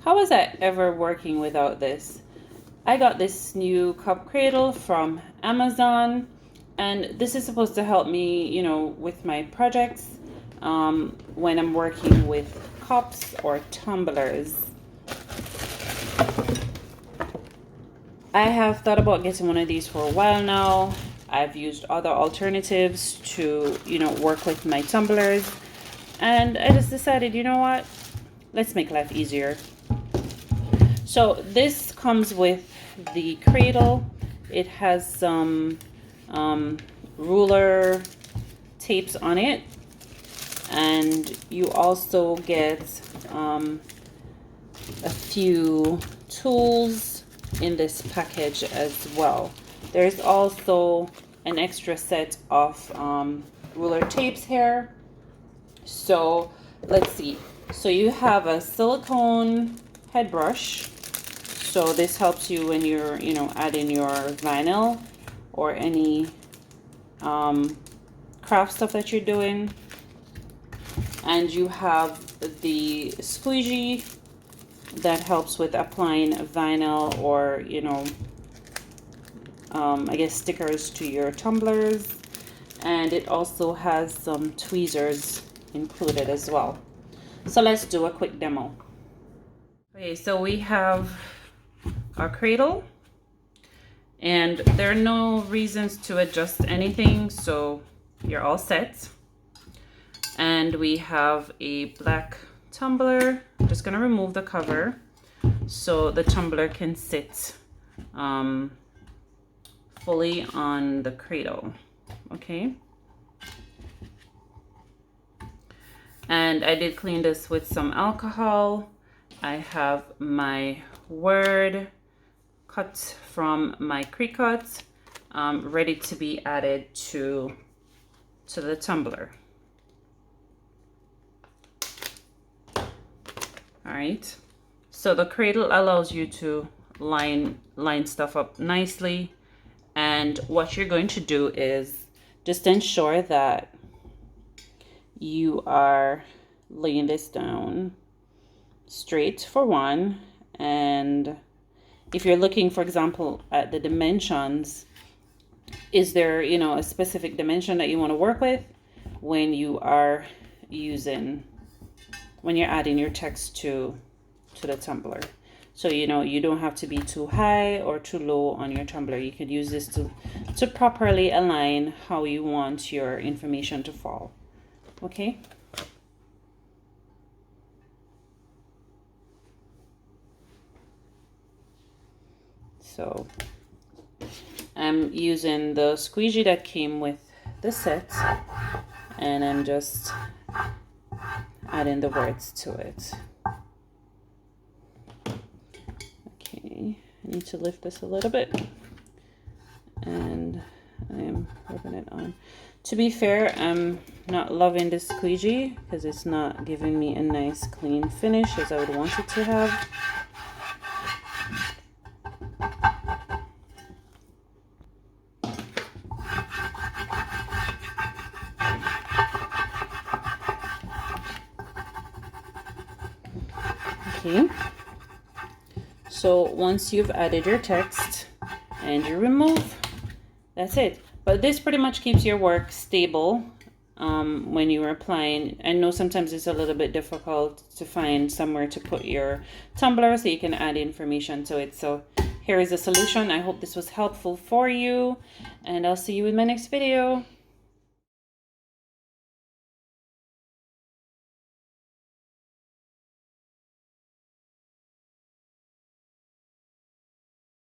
How was I ever working without this? I got this new cup cradle from Amazon, and this is supposed to help me, you know, with my projects when I'm working with cups or tumblers. I have thought about getting one of these for a while now. I've used other alternatives to, you know, work with my tumblers, and I just decided, you know what, let's make life easier. So this comes with the cradle. It has some ruler tapes on it, and you also get a few tools in this package as well. There's also an extra set of ruler tapes here. So let's see. So you have a silicone head brush. So this helps you when you're, you know, adding your vinyl or any craft stuff that you're doing. And you have the squeegee that helps with applying vinyl or, you know, I guess stickers to your tumblers. And it also has some tweezers included as well. So let's do a quick demo. Okay, so we have our cradle, and there are no reasons to adjust anything, so you're all set. And we have a black tumbler. I'm just gonna remove the cover so the tumbler can sit fully on the cradle. Okay, and I did clean this with some alcohol. I have my word cut from my Cricut, ready to be added to the tumbler. All right, so the cradle allows you to line stuff up nicely, and what you're going to do is just ensure that you are laying this down straight for one. And if you're looking, for example, at the dimensions, is there, you know, a specific dimension that you want to work with when you are when you're adding your text to the tumbler? So, you know, you don't have to be too high or too low on your tumbler. You could use this to properly align how you want your information to fall. Okay. So I'm using the squeegee that came with the set, and I'm just adding the words to it. Okay, I need to lift this a little bit, and I am rubbing it on. To be fair, I'm not loving this squeegee because it's not giving me a nice clean finish as I would want it to have. Okay, so once you've added your text and you remove, that's it. But this pretty much keeps your work stable when you're applying. I know sometimes it's a little bit difficult to find somewhere to put your tumbler so you can add information to it. So here is the solution. I hope this was helpful for you, and I'll see you in my next video.